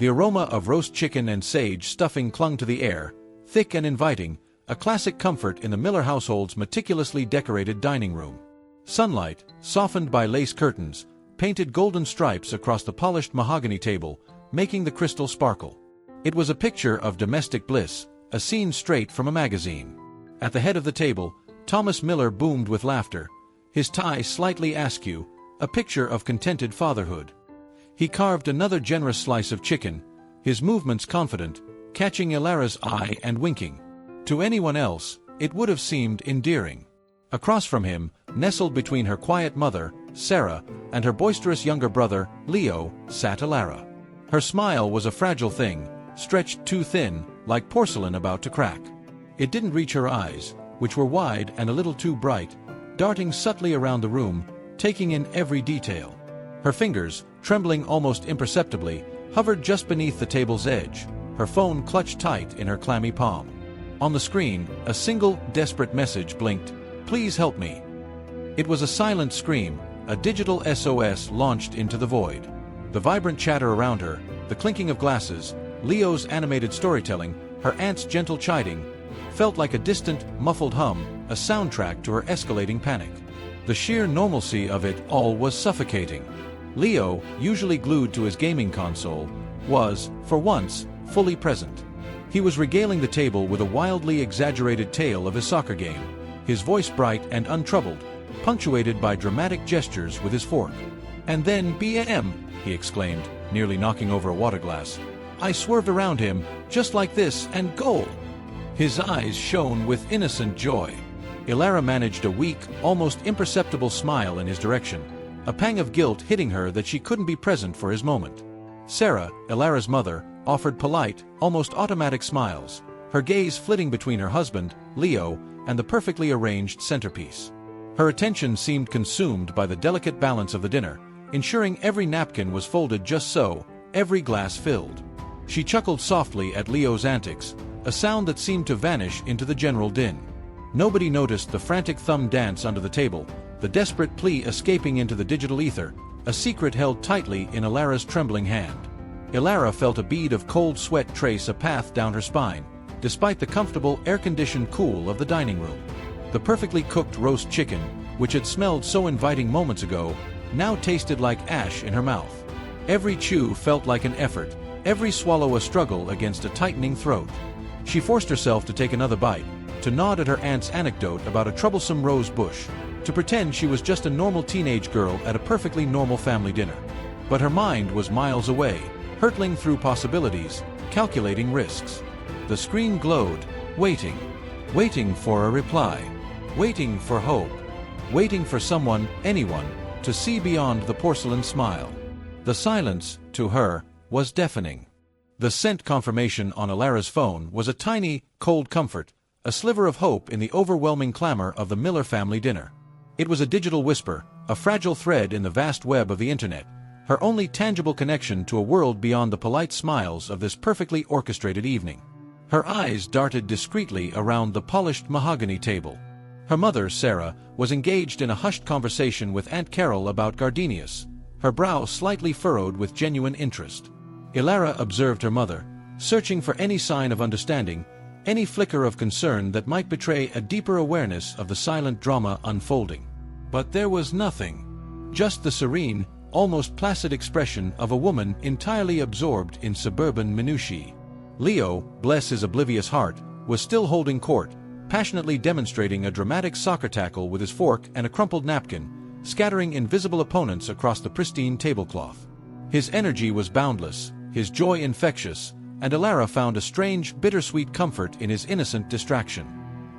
The aroma of roast chicken and sage stuffing clung to the air, thick and inviting, a classic comfort in the Miller household's meticulously decorated dining room. Sunlight, softened by lace curtains, painted golden stripes across the polished mahogany table, making the crystal sparkle. It was a picture of domestic bliss, a scene straight from a magazine. At the head of the table, Thomas Miller boomed with laughter, his tie slightly askew, a picture of contented fatherhood. He carved another generous slice of chicken, his movements confident, catching Ilara's eye and winking. To anyone else, it would have seemed endearing. Across from him, nestled between her quiet mother, Sarah, and her boisterous younger brother, Leo, sat Ilara. Her smile was a fragile thing, stretched too thin, like porcelain about to crack. It didn't reach her eyes, which were wide and a little too bright, darting subtly around the room, taking in every detail. Her fingers, trembling almost imperceptibly, hovered just beneath the table's edge, her phone clutched tight in her clammy palm. On the screen, a single, desperate message blinked, "Please help me." It was a silent scream, a digital SOS launched into the void. The vibrant chatter around her, the clinking of glasses, Leo's animated storytelling, her aunt's gentle chiding, felt like a distant, muffled hum, a soundtrack to her escalating panic. The sheer normalcy of it all was suffocating. Leo, usually glued to his gaming console, was, for once, fully present. He was regaling the table with a wildly exaggerated tale of his soccer game, his voice bright and untroubled, punctuated by dramatic gestures with his fork. "And then BAM!" he exclaimed, nearly knocking over a water glass. "I swerved around him, just like this, and goal!" His eyes shone with innocent joy. Ilara managed a weak, almost imperceptible smile in his direction, a pang of guilt hitting her that she couldn't be present for his moment. Sarah, Ilara's mother, offered polite, almost automatic smiles, her gaze flitting between her husband, Leo, and the perfectly arranged centerpiece. Her attention seemed consumed by the delicate balance of the dinner, ensuring every napkin was folded just so, every glass filled. She chuckled softly at Leo's antics, a sound that seemed to vanish into the general din. Nobody noticed the frantic thumb dance under the table, the desperate plea escaping into the digital ether, a secret held tightly in Ilara's trembling hand. Ilara felt a bead of cold sweat trace a path down her spine, despite the comfortable air-conditioned cool of the dining room. The perfectly cooked roast chicken, which had smelled so inviting moments ago, now tasted like ash in her mouth. Every chew felt like an effort, every swallow a struggle against a tightening throat. She forced herself to take another bite, to nod at her aunt's anecdote about a troublesome rose bush, to pretend she was just a normal teenage girl at a perfectly normal family dinner. But her mind was miles away, hurtling through possibilities, calculating risks. The screen glowed, waiting. Waiting for a reply. Waiting for hope. Waiting for someone, anyone, to see beyond the porcelain smile. The silence, to her, was deafening. The sent confirmation on Ilara's phone was a tiny, cold comfort, a sliver of hope in the overwhelming clamor of the Miller family dinner. It was a digital whisper, a fragile thread in the vast web of the internet, her only tangible connection to a world beyond the polite smiles of this perfectly orchestrated evening. Her eyes darted discreetly around the polished mahogany table. Her mother, Sarah, was engaged in a hushed conversation with Aunt Carol about gardenias, her brow slightly furrowed with genuine interest. Ilara observed her mother, searching for any sign of understanding, any flicker of concern that might betray a deeper awareness of the silent drama unfolding. But there was nothing. Just the serene, almost placid expression of a woman entirely absorbed in suburban minutiae. Leo, bless his oblivious heart, was still holding court, passionately demonstrating a dramatic soccer tackle with his fork and a crumpled napkin, scattering invisible opponents across the pristine tablecloth. His energy was boundless, his joy infectious, and Ilara found a strange, bittersweet comfort in his innocent distraction.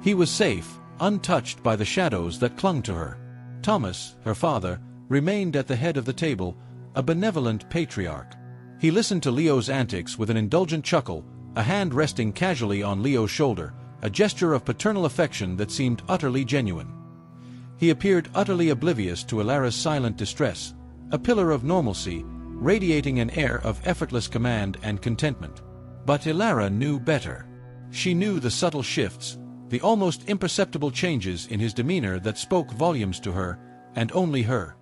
He was safe, untouched by the shadows that clung to her. Thomas, her father, remained at the head of the table, a benevolent patriarch. He listened to Leo's antics with an indulgent chuckle, a hand resting casually on Leo's shoulder, a gesture of paternal affection that seemed utterly genuine. He appeared utterly oblivious to Ilara's silent distress, a pillar of normalcy, radiating an air of effortless command and contentment. But Ilara knew better. She knew the subtle shifts, the almost imperceptible changes in his demeanor that spoke volumes to her, and only her.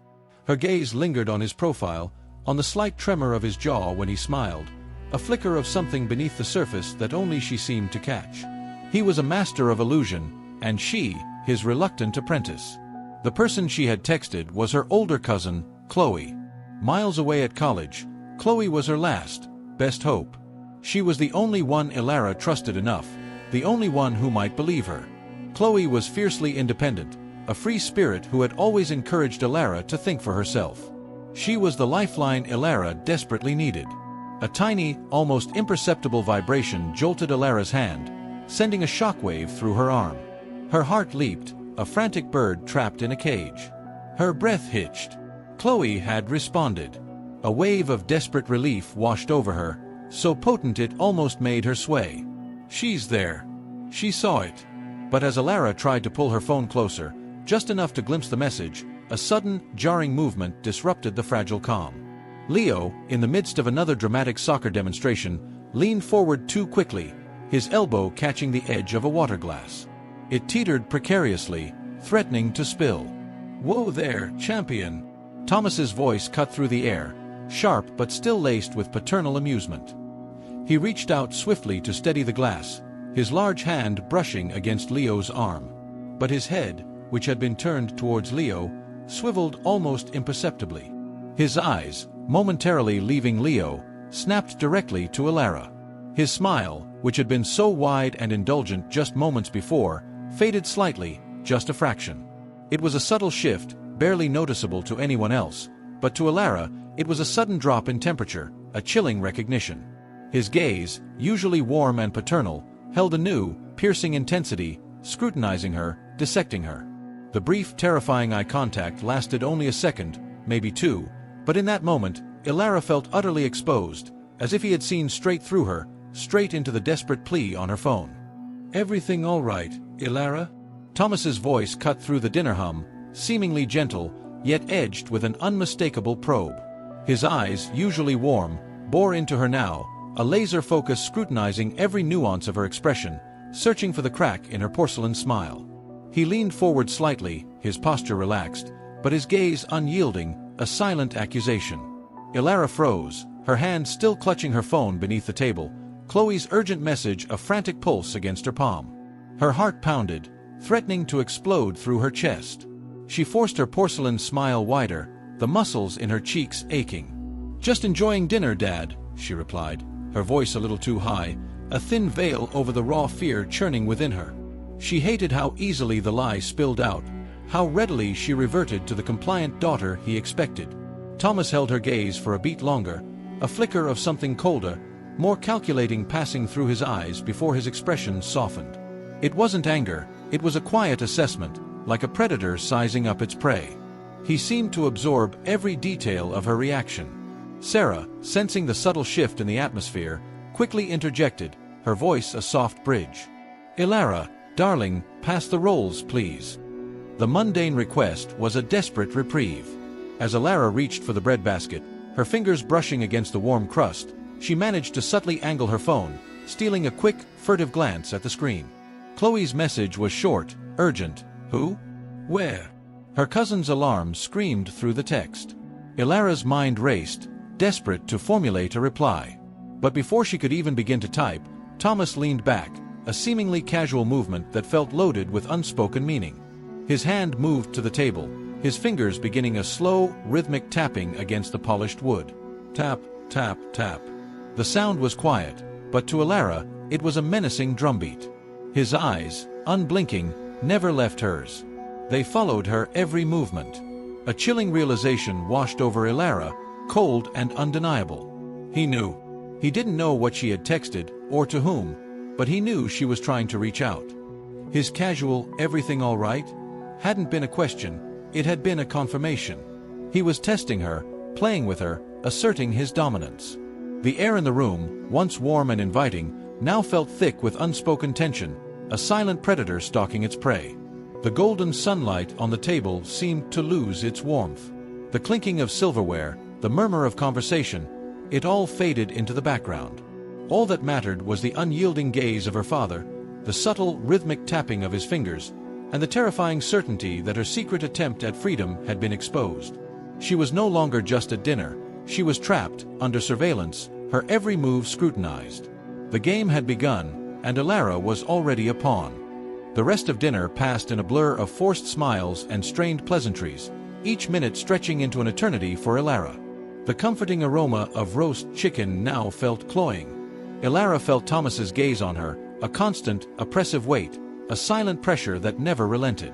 Her gaze lingered on his profile, on the slight tremor of his jaw when he smiled, a flicker of something beneath the surface that only she seemed to catch. He was a master of illusion, and she, his reluctant apprentice. The person she had texted was her older cousin, Chloe. Miles away at college, Chloe was her last, best hope. She was the only one Ilara trusted enough, the only one who might believe her. Chloe was fiercely independent, a free spirit who had always encouraged Ilara to think for herself. She was the lifeline Ilara desperately needed. A tiny, almost imperceptible vibration jolted Ilara's hand, sending a shockwave through her arm. Her heart leaped, a frantic bird trapped in a cage. Her breath hitched. Chloe had responded. A wave of desperate relief washed over her, so potent it almost made her sway. She's there. She saw it. But as Ilara tried to pull her phone closer, just enough to glimpse the message, a sudden, jarring movement disrupted the fragile calm. Leo, in the midst of another dramatic soccer demonstration, leaned forward too quickly, his elbow catching the edge of a water glass. It teetered precariously, threatening to spill. "Whoa there, champion!" Thomas's voice cut through the air, sharp but still laced with paternal amusement. He reached out swiftly to steady the glass, his large hand brushing against Leo's arm. But his head, which had been turned towards Leo, swiveled almost imperceptibly. His eyes, momentarily leaving Leo, snapped directly to Ilara. His smile, which had been so wide and indulgent just moments before, faded slightly, just a fraction. It was a subtle shift, barely noticeable to anyone else, but to Ilara, it was a sudden drop in temperature, a chilling recognition. His gaze, usually warm and paternal, held a new, piercing intensity, scrutinizing her, dissecting her. The brief, terrifying eye contact lasted only a second, maybe two, but in that moment, Ilara felt utterly exposed, as if he had seen straight through her, straight into the desperate plea on her phone. "Everything all right, Ilara?" Thomas's voice cut through the dinner hum, seemingly gentle, yet edged with an unmistakable probe. His eyes, usually warm, bore into her now, a laser focus scrutinizing every nuance of her expression, searching for the crack in her porcelain smile. He leaned forward slightly, his posture relaxed, but his gaze unyielding, a silent accusation. Ilara froze, her hand still clutching her phone beneath the table, Chloe's urgent message a frantic pulse against her palm. Her heart pounded, threatening to explode through her chest. She forced her porcelain smile wider, the muscles in her cheeks aching. "Just enjoying dinner, Dad," she replied, her voice a little too high, a thin veil over the raw fear churning within her. She hated how easily the lie spilled out, how readily she reverted to the compliant daughter he expected. Thomas held her gaze for a beat longer, a flicker of something colder, more calculating passing through his eyes before his expression softened. It wasn't anger, it was a quiet assessment, like a predator sizing up its prey. He seemed to absorb every detail of her reaction. Sarah, sensing the subtle shift in the atmosphere, quickly interjected, her voice a soft bridge. "Ilara, darling, pass the rolls, please." The mundane request was a desperate reprieve. As Ilara reached for the breadbasket, her fingers brushing against the warm crust, she managed to subtly angle her phone, stealing a quick, furtive glance at the screen. Chloe's message was short, urgent. "Who? Where?" Her cousin's alarm screamed through the text. Ilara's mind raced, desperate to formulate a reply. But before she could even begin to type, Thomas leaned back, a seemingly casual movement that felt loaded with unspoken meaning. His hand moved to the table, his fingers beginning a slow, rhythmic tapping against the polished wood. Tap, tap, tap. The sound was quiet, but to Ilara, it was a menacing drumbeat. His eyes, unblinking, never left hers. They followed her every movement. A chilling realization washed over Ilara, cold and undeniable. He knew. He didn't know what she had texted, or to whom, but he knew she was trying to reach out. His casual, "Everything all right?" hadn't been a question, it had been a confirmation. He was testing her, playing with her, asserting his dominance. The air in the room, once warm and inviting, now felt thick with unspoken tension, a silent predator stalking its prey. The golden sunlight on the table seemed to lose its warmth. The clinking of silverware, the murmur of conversation, it all faded into the background. All that mattered was the unyielding gaze of her father, the subtle, rhythmic tapping of his fingers, and the terrifying certainty that her secret attempt at freedom had been exposed. She was no longer just at dinner, she was trapped, under surveillance, her every move scrutinized. The game had begun, and Elara was already a pawn. The rest of dinner passed in a blur of forced smiles and strained pleasantries, each minute stretching into an eternity for Elara. The comforting aroma of roast chicken now felt cloying. Elara felt Thomas's gaze on her, a constant, oppressive weight, a silent pressure that never relented.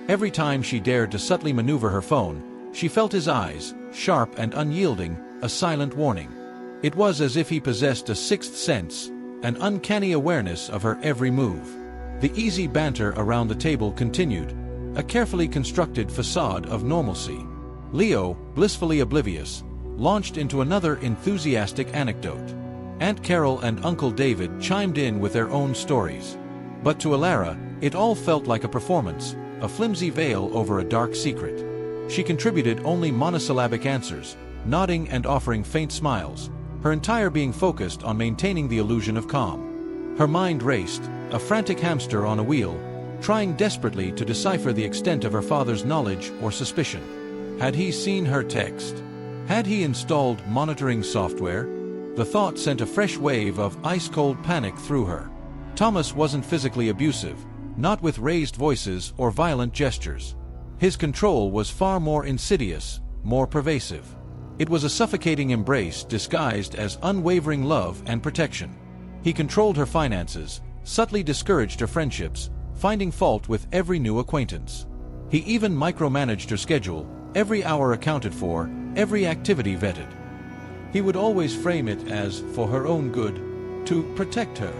Every time she dared to subtly maneuver her phone, she felt his eyes, sharp and unyielding, a silent warning. It was as if he possessed a sixth sense, an uncanny awareness of her every move. The easy banter around the table continued, a carefully constructed facade of normalcy. Leo, blissfully oblivious, launched into another enthusiastic anecdote. Aunt Carol and Uncle David chimed in with their own stories. But to Elara, it all felt like a performance, a flimsy veil over a dark secret. She contributed only monosyllabic answers, nodding and offering faint smiles, her entire being focused on maintaining the illusion of calm. Her mind raced, a frantic hamster on a wheel, trying desperately to decipher the extent of her father's knowledge or suspicion. Had he seen her text? Had he installed monitoring software? The thought sent a fresh wave of ice-cold panic through her. Thomas wasn't physically abusive, not with raised voices or violent gestures. His control was far more insidious, more pervasive. It was a suffocating embrace disguised as unwavering love and protection. He controlled her finances, subtly discouraged her friendships, finding fault with every new acquaintance. He even micromanaged her schedule, every hour accounted for, every activity vetted. He would always frame it as for her own good, to protect her.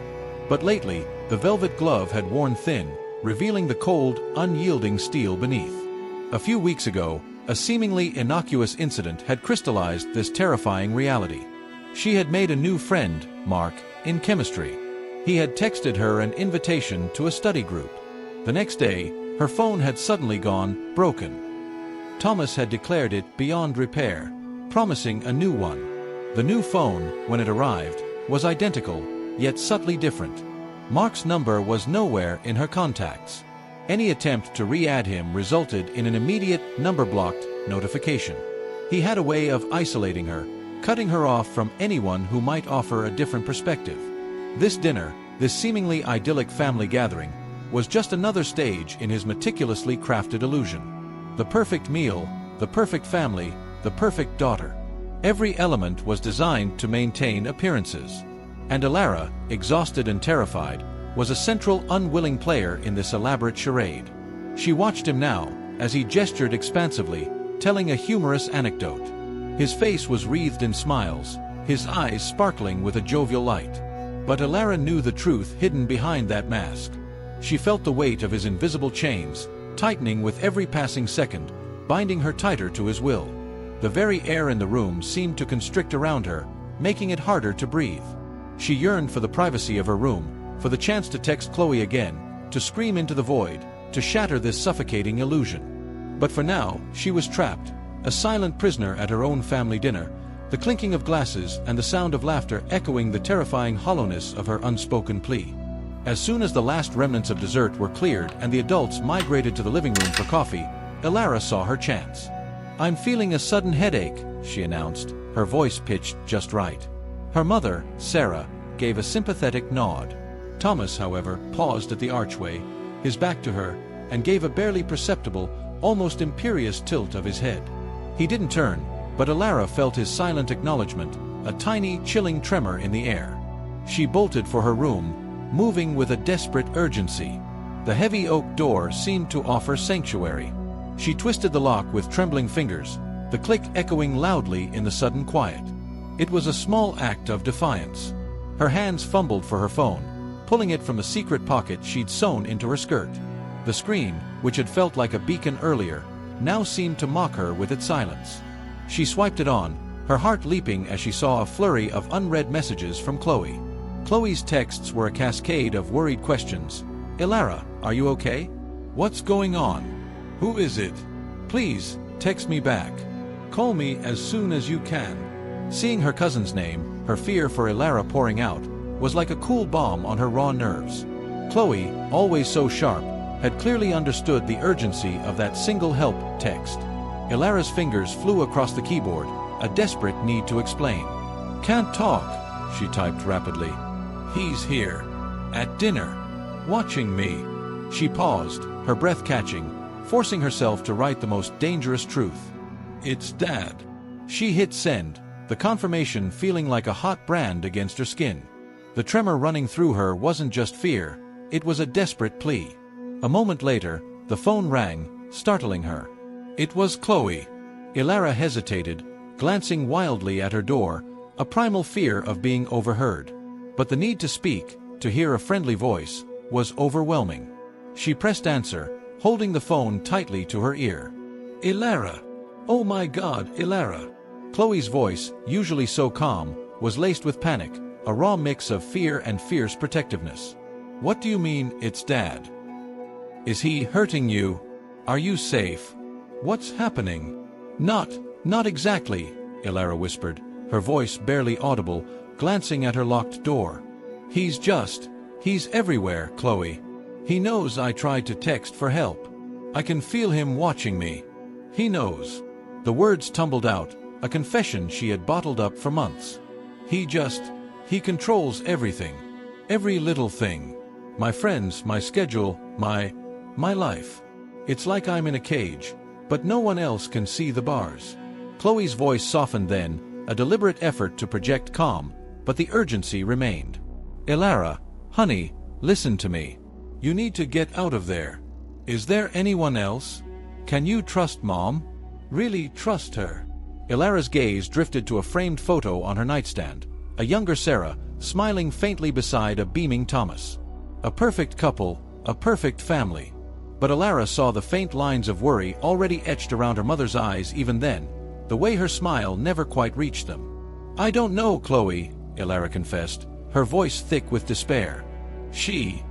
But lately, the velvet glove had worn thin, revealing the cold, unyielding steel beneath. A few weeks ago, a seemingly innocuous incident had crystallized this terrifying reality. She had made a new friend, Mark, in chemistry. He had texted her an invitation to a study group. The next day, her phone had suddenly gone broken. Thomas had declared it beyond repair, promising a new one. The new phone, when it arrived, was identical, yet subtly different. Mark's number was nowhere in her contacts. Any attempt to re-add him resulted in an immediate number-blocked notification. He had a way of isolating her, cutting her off from anyone who might offer a different perspective. This dinner, this seemingly idyllic family gathering, was just another stage in his meticulously crafted illusion. The perfect meal, the perfect family, the perfect daughter. Every element was designed to maintain appearances. And Elara, exhausted and terrified, was a central unwilling player in this elaborate charade. She watched him now, as he gestured expansively, telling a humorous anecdote. His face was wreathed in smiles, his eyes sparkling with a jovial light. But Elara knew the truth hidden behind that mask. She felt the weight of his invisible chains, tightening with every passing second, binding her tighter to his will. The very air in the room seemed to constrict around her, making it harder to breathe. She yearned for the privacy of her room, for the chance to text Chloe again, to scream into the void, to shatter this suffocating illusion. But for now, she was trapped, a silent prisoner at her own family dinner, the clinking of glasses and the sound of laughter echoing the terrifying hollowness of her unspoken plea. As soon as the last remnants of dessert were cleared and the adults migrated to the living room for coffee, Elara saw her chance. "I'm feeling a sudden headache," she announced, her voice pitched just right. Her mother, Sarah, gave a sympathetic nod. Thomas, however, paused at the archway, his back to her, and gave a barely perceptible, almost imperious tilt of his head. He didn't turn, but Elara felt his silent acknowledgement, a tiny, chilling tremor in the air. She bolted for her room, moving with a desperate urgency. The heavy oak door seemed to offer sanctuary. She twisted the lock with trembling fingers, the click echoing loudly in the sudden quiet. It was a small act of defiance. Her hands fumbled for her phone, pulling it from the secret pocket she'd sewn into her skirt. The screen, which had felt like a beacon earlier, now seemed to mock her with its silence. She swiped it on, her heart leaping as she saw a flurry of unread messages from Chloe. Chloe's texts were a cascade of worried questions. "Elara, are you okay? What's going on? Who is it? Please, text me back. Call me as soon as you can." Seeing her cousin's name, her fear for Elara pouring out, was like a cool balm on her raw nerves. Chloe, always so sharp, had clearly understood the urgency of that single help text. Elara's fingers flew across the keyboard, a desperate need to explain. "Can't talk," she typed rapidly. He's here. At dinner. Watching me. She paused, her breath catching, forcing herself to write the most dangerous truth. It's Dad. She hit send, the confirmation feeling like a hot brand against her skin. The tremor running through her wasn't just fear, it was a desperate plea. A moment later, the phone rang, startling her. It was Chloe. Ilara hesitated, glancing wildly at her door, a primal fear of being overheard. But the need to speak, to hear a friendly voice, was overwhelming. She pressed answer, holding the phone tightly to her ear. Ilara! Oh my God, Ilara! Chloe's voice, usually so calm, was laced with panic, a raw mix of fear and fierce protectiveness. What do you mean, it's Dad? Is he hurting you? Are you safe? What's happening? Not exactly, Ilara whispered, her voice barely audible, glancing at her locked door. He's everywhere, Chloe. He knows I tried to text for help. I can feel him watching me. He knows. The words tumbled out, a confession she had bottled up for months. He controls everything. Every little thing. My friends, my schedule, my life. It's like I'm in a cage, but no one else can see the bars. Chloe's voice softened then, a deliberate effort to project calm, but the urgency remained. Ilara, honey, listen to me. You need to get out of there. Is there anyone else? Can you trust Mom? Really trust her? Ilara's gaze drifted to a framed photo on her nightstand, a younger Sarah, smiling faintly beside a beaming Thomas. A perfect couple, a perfect family. But Ilara saw the faint lines of worry already etched around her mother's eyes even then, the way her smile never quite reached them. I don't know, Chloe, Ilara confessed, her voice thick with despair. She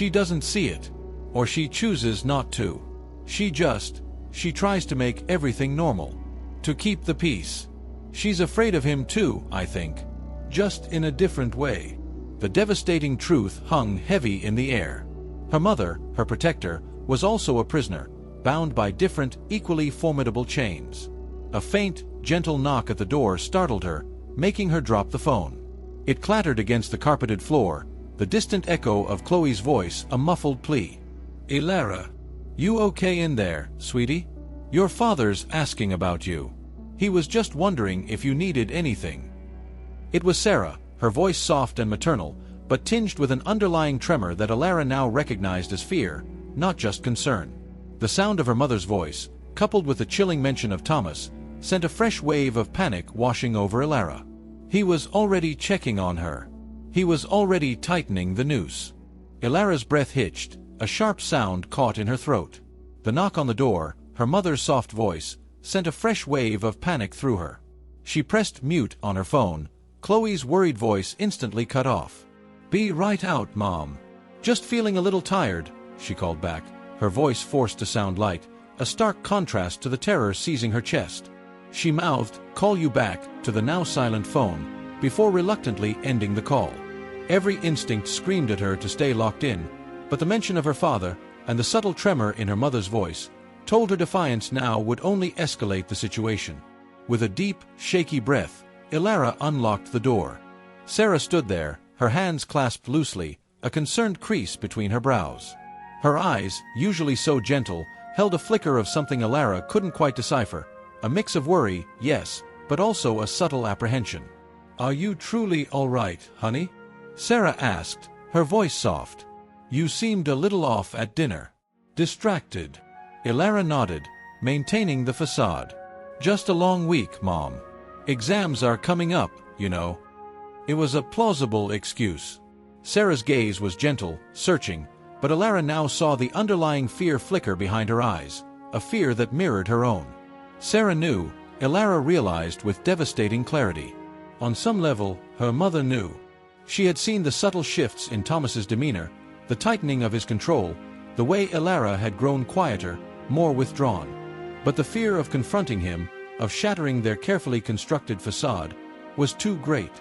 doesn't see it. Or she chooses not to. She tries to make everything normal. To keep the peace. She's afraid of him too, I think. Just in a different way. The devastating truth hung heavy in the air. Her mother, her protector, was also a prisoner, bound by different, equally formidable chains. A faint, gentle knock at the door startled her, making her drop the phone. It clattered against the carpeted floor, the distant echo of Chloe's voice a muffled plea. Ilara, you okay in there, sweetie? Your father's asking about you. He was just wondering if you needed anything. It was Sarah, her voice soft and maternal, but tinged with an underlying tremor that Ilara now recognized as fear, not just concern. The sound of her mother's voice, coupled with the chilling mention of Thomas, sent a fresh wave of panic washing over Ilara. He was already checking on her. He was already tightening the noose. Ilara's breath hitched, a sharp sound caught in her throat. The knock on the door, her mother's soft voice, sent a fresh wave of panic through her. She pressed mute on her phone, Chloe's worried voice instantly cut off. Be right out, Mom. Just feeling a little tired, she called back, her voice forced to sound light, a stark contrast to the terror seizing her chest. She mouthed, call you back, to the now silent phone, before reluctantly ending the call. Every instinct screamed at her to stay locked in, but the mention of her father, and the subtle tremor in her mother's voice, told her defiance now would only escalate the situation. With a deep, shaky breath, Ilara unlocked the door. Sarah stood there, her hands clasped loosely, a concerned crease between her brows. Her eyes, usually so gentle, held a flicker of something Ilara couldn't quite decipher, a mix of worry, yes, but also a subtle apprehension. Are you truly all right, honey? Sarah asked, her voice soft. You seemed a little off at dinner. Distracted. Ilara nodded, maintaining the facade. Just a long week, Mom. Exams are coming up, you know. It was a plausible excuse. Sarah's gaze was gentle, searching, but Ilara now saw the underlying fear flicker behind her eyes, a fear that mirrored her own. Sarah knew, Ilara realized with devastating clarity. On some level, her mother knew. She had seen the subtle shifts in Thomas's demeanor, the tightening of his control, the way Ilara had grown quieter, more withdrawn. But the fear of confronting him, of shattering their carefully constructed facade, was too great.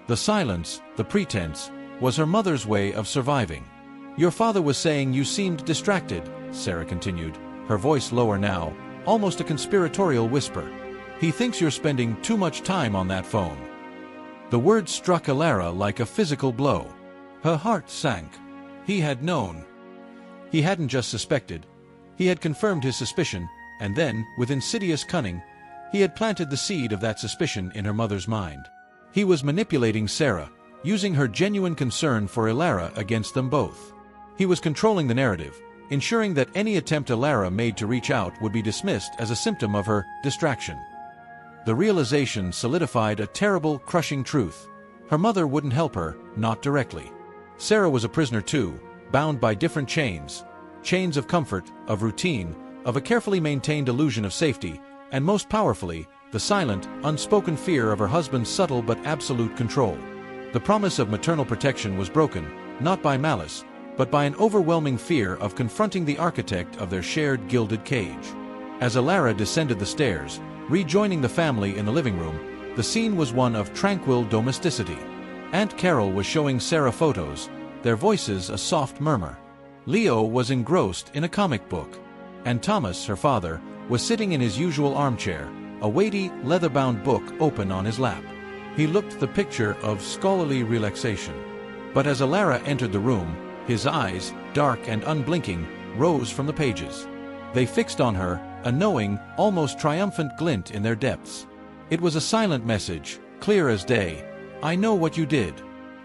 The silence, the pretense, was her mother's way of surviving. Your father was saying you seemed distracted, Sarah continued, her voice lower now, almost a conspiratorial whisper. He thinks you're spending too much time on that phone. The word struck Elara like a physical blow. Her heart sank. He had known. He hadn't just suspected. He had confirmed his suspicion, and then, with insidious cunning, he had planted the seed of that suspicion in her mother's mind. He was manipulating Sarah, using her genuine concern for Elara against them both. He was controlling the narrative, ensuring that any attempt Elara made to reach out would be dismissed as a symptom of her distraction. The realization solidified a terrible, crushing truth. Her mother wouldn't help her, not directly. Sarah was a prisoner too, bound by different chains. Chains of comfort, of routine, of a carefully maintained illusion of safety, and most powerfully, the silent, unspoken fear of her husband's subtle but absolute control. The promise of maternal protection was broken, not by malice, but by an overwhelming fear of confronting the architect of their shared gilded cage. As Elara descended the stairs, rejoining the family in the living room, the scene was one of tranquil domesticity. Aunt Carol was showing Sarah photos, their voices a soft murmur. Leo was engrossed in a comic book, and Thomas, her father, was sitting in his usual armchair, a weighty, leather-bound book open on his lap. He looked the picture of scholarly relaxation. But as Elara entered the room, his eyes, dark and unblinking, rose from the pages. They fixed on her, a knowing, almost triumphant glint in their depths. It was a silent message, clear as day. I know what you did,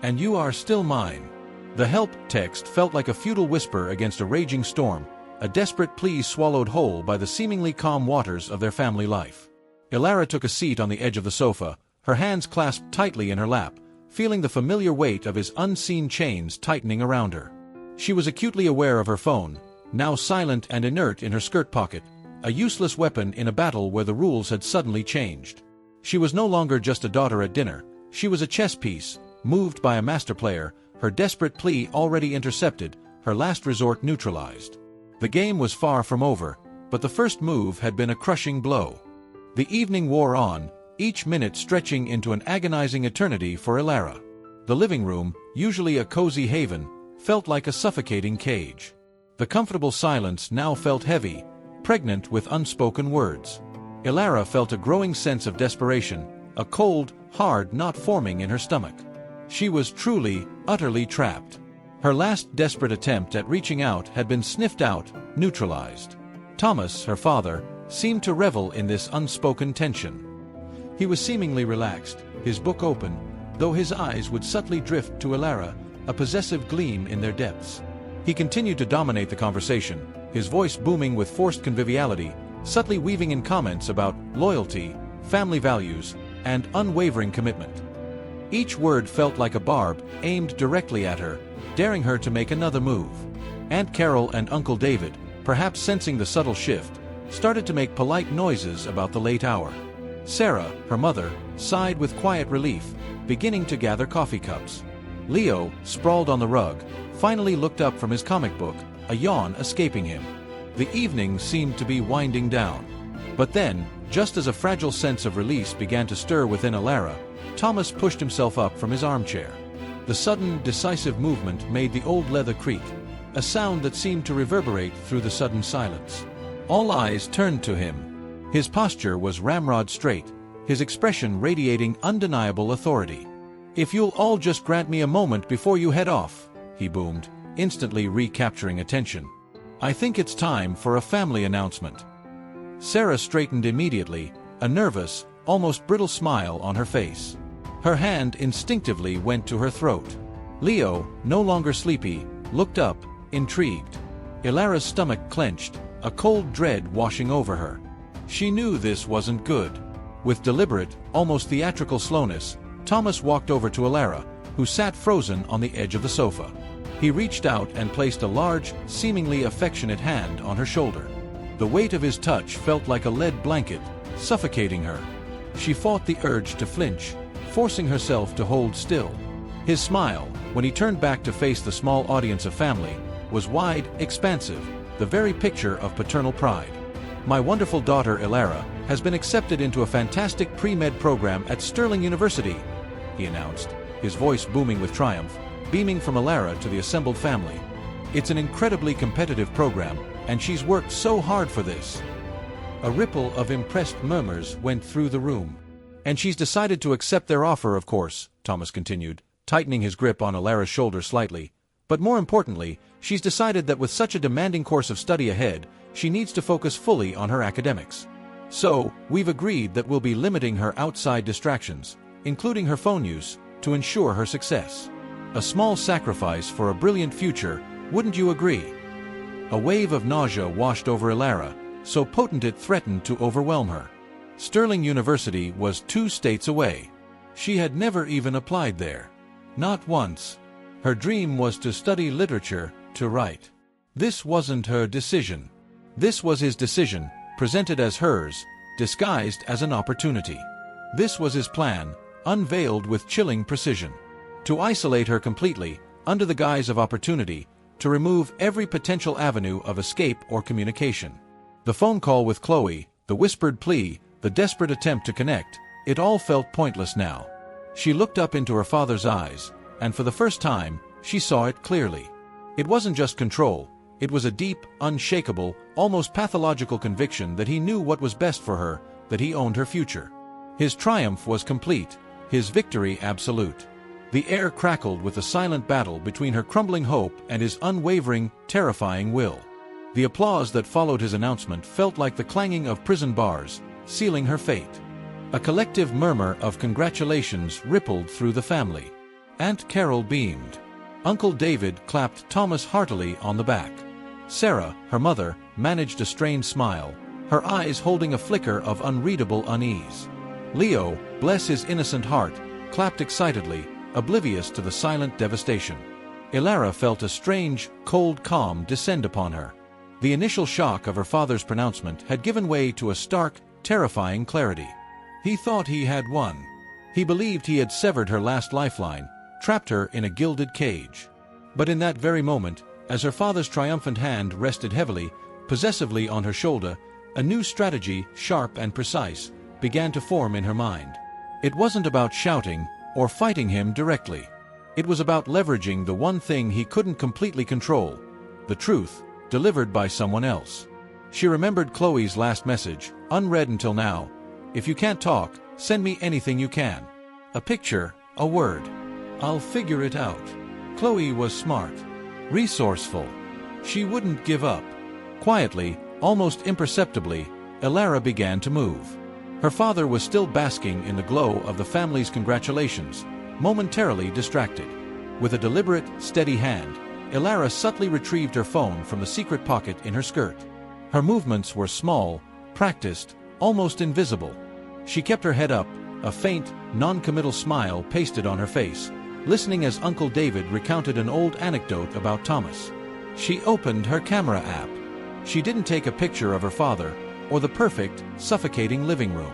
and you are still mine. The help text felt like a futile whisper against a raging storm, a desperate plea swallowed whole by the seemingly calm waters of their family life. Elara took a seat on the edge of the sofa, her hands clasped tightly in her lap, feeling the familiar weight of his unseen chains tightening around her. She was acutely aware of her phone, now silent and inert in her skirt pocket, a useless weapon in a battle where the rules had suddenly changed. She was no longer just a daughter at dinner, she was a chess piece, moved by a master player, her desperate plea already intercepted, her last resort neutralized. The game was far from over, but the first move had been a crushing blow. The evening wore on, each minute stretching into an agonizing eternity for Elara. The living room, usually a cozy haven, felt like a suffocating cage. The comfortable silence now felt heavy, pregnant with unspoken words. Elara felt a growing sense of desperation, a cold, hard knot forming in her stomach. She was truly, utterly trapped. Her last desperate attempt at reaching out had been sniffed out, neutralized. Thomas, her father, seemed to revel in this unspoken tension. He was seemingly relaxed, his book open, though his eyes would subtly drift to Elara, a possessive gleam in their depths. He continued to dominate the conversation, his voice booming with forced conviviality, subtly weaving in comments about loyalty, family values, and unwavering commitment. Each word felt like a barb aimed directly at her, daring her to make another move. Aunt Carol and Uncle David, perhaps sensing the subtle shift, started to make polite noises about the late hour. Sarah, her mother, sighed with quiet relief, beginning to gather coffee cups. Leo, sprawled on the rug, finally looked up from his comic book, a yawn escaping him. The evening seemed to be winding down. But then, just as a fragile sense of release began to stir within Elara, Thomas pushed himself up from his armchair. The sudden, decisive movement made the old leather creak, a sound that seemed to reverberate through the sudden silence. All eyes turned to him. His posture was ramrod straight, his expression radiating undeniable authority. "If you'll all just grant me a moment before you head off," he boomed, instantly recapturing attention. "I think it's time for a family announcement." Sarah straightened immediately, a nervous, almost brittle smile on her face. Her hand instinctively went to her throat. Leo, no longer sleepy, looked up, intrigued. Elara's stomach clenched, a cold dread washing over her. She knew this wasn't good. With deliberate, almost theatrical slowness, Thomas walked over to Elara, who sat frozen on the edge of the sofa. He reached out and placed a large, seemingly affectionate hand on her shoulder. The weight of his touch felt like a lead blanket, suffocating her. She fought the urge to flinch, forcing herself to hold still. His smile, when he turned back to face the small audience of family, was wide, expansive, the very picture of paternal pride. "My wonderful daughter Elara has been accepted into a fantastic pre-med program at Sterling University," he announced, his voice booming with triumph, beaming from Elara to the assembled family. "It's an incredibly competitive program, and she's worked so hard for this." A ripple of impressed murmurs went through the room. And she's decided to accept their offer, of course, Thomas continued, tightening his grip on Ilara's shoulder slightly. But more importantly, she's decided that with such a demanding course of study ahead, she needs to focus fully on her academics. So, we've agreed that we'll be limiting her outside distractions, including her phone use, to ensure her success. A small sacrifice for a brilliant future, wouldn't you agree? A wave of nausea washed over Ilara, so potent it threatened to overwhelm her. Sterling University was 2 states away. She had never even applied there. Not once. Her dream was to study literature, to write. This wasn't her decision. This was his decision, presented as hers, disguised as an opportunity. This was his plan, unveiled with chilling precision. To isolate her completely, under the guise of opportunity, to remove every potential avenue of escape or communication. The phone call with Chloe, the whispered plea, the desperate attempt to connect, it all felt pointless now. She looked up into her father's eyes, and for the first time, she saw it clearly. It wasn't just control, it was a deep, unshakable, almost pathological conviction that he knew what was best for her, that he owned her future. His triumph was complete, his victory absolute. The air crackled with the silent battle between her crumbling hope and his unwavering, terrifying will. The applause that followed his announcement felt like the clanging of prison bars, sealing her fate. A collective murmur of congratulations rippled through the family. Aunt Carol beamed. Uncle David clapped Thomas heartily on the back. Sarah, her mother, managed a strained smile, her eyes holding a flicker of unreadable unease. Leo, bless his innocent heart, clapped excitedly, oblivious to the silent devastation. Ilara felt a strange, cold calm descend upon her. The initial shock of her father's pronouncement had given way to a stark, terrifying clarity. He thought he had won. He believed he had severed her last lifeline, trapped her in a gilded cage. But in that very moment, as her father's triumphant hand rested heavily, possessively on her shoulder, a new strategy, sharp and precise, began to form in her mind. It wasn't about shouting or fighting him directly. It was about leveraging the one thing he couldn't completely control, the truth, delivered by someone else. She remembered Chloe's last message, unread until now. If you can't talk, send me anything you can. A picture, a word. I'll figure it out. Chloe was smart, resourceful. She wouldn't give up. Quietly, almost imperceptibly, Ilara began to move. Her father was still basking in the glow of the family's congratulations, momentarily distracted. With a deliberate, steady hand, Ilara subtly retrieved her phone from the secret pocket in her skirt. Her movements were small, practiced, almost invisible. She kept her head up, a faint, non-committal smile pasted on her face, listening as Uncle David recounted an old anecdote about Thomas. She opened her camera app. She didn't take a picture of her father, or the perfect, suffocating living room.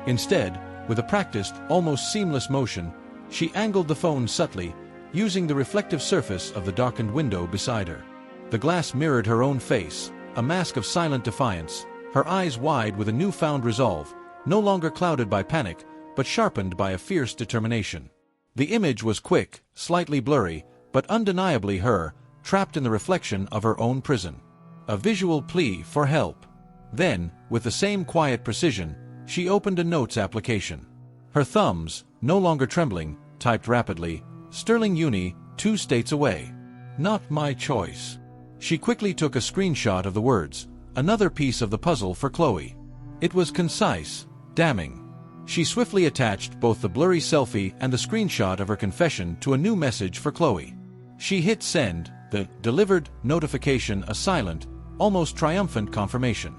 Instead, with a practiced, almost seamless motion, she angled the phone subtly, using the reflective surface of the darkened window beside her. The glass mirrored her own face, a mask of silent defiance, her eyes wide with a newfound resolve, no longer clouded by panic, but sharpened by a fierce determination. The image was quick, slightly blurry, but undeniably her, trapped in the reflection of her own prison. A visual plea for help. Then, with the same quiet precision, she opened a notes application. Her thumbs, no longer trembling, typed rapidly, Sterling Uni, 2 states away. Not my choice. She quickly took a screenshot of the words, another piece of the puzzle for Chloe. It was concise, damning. She swiftly attached both the blurry selfie and the screenshot of her confession to a new message for Chloe. She hit send, the delivered notification a silent, almost triumphant confirmation.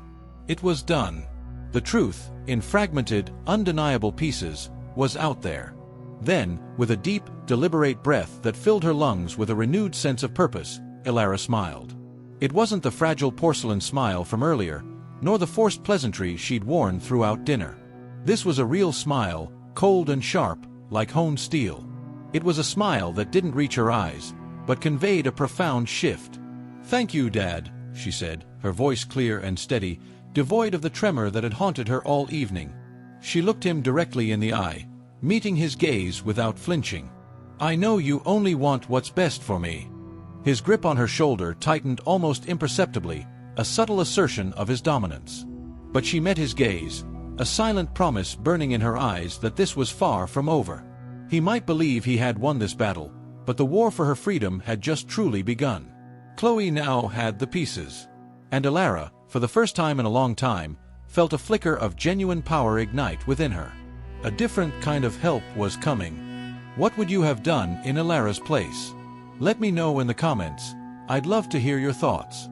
It was done. The truth, in fragmented, undeniable pieces, was out there. Then, with a deep, deliberate breath that filled her lungs with a renewed sense of purpose, Ilara smiled. It wasn't the fragile porcelain smile from earlier, nor the forced pleasantry she'd worn throughout dinner. This was a real smile, cold and sharp, like honed steel. It was a smile that didn't reach her eyes, but conveyed a profound shift. "Thank you, Dad," she said, her voice clear and steady, devoid of the tremor that had haunted her all evening. She looked him directly in the eye, meeting his gaze without flinching. "I know you only want what's best for me." His grip on her shoulder tightened almost imperceptibly, a subtle assertion of his dominance. But she met his gaze, a silent promise burning in her eyes that this was far from over. He might believe he had won this battle, but the war for her freedom had just truly begun. Chloe now had the pieces. And Alara, for the first time in a long time, felt a flicker of genuine power ignite within her. A different kind of help was coming. What would you have done in Alara's place? Let me know in the comments. I'd love to hear your thoughts.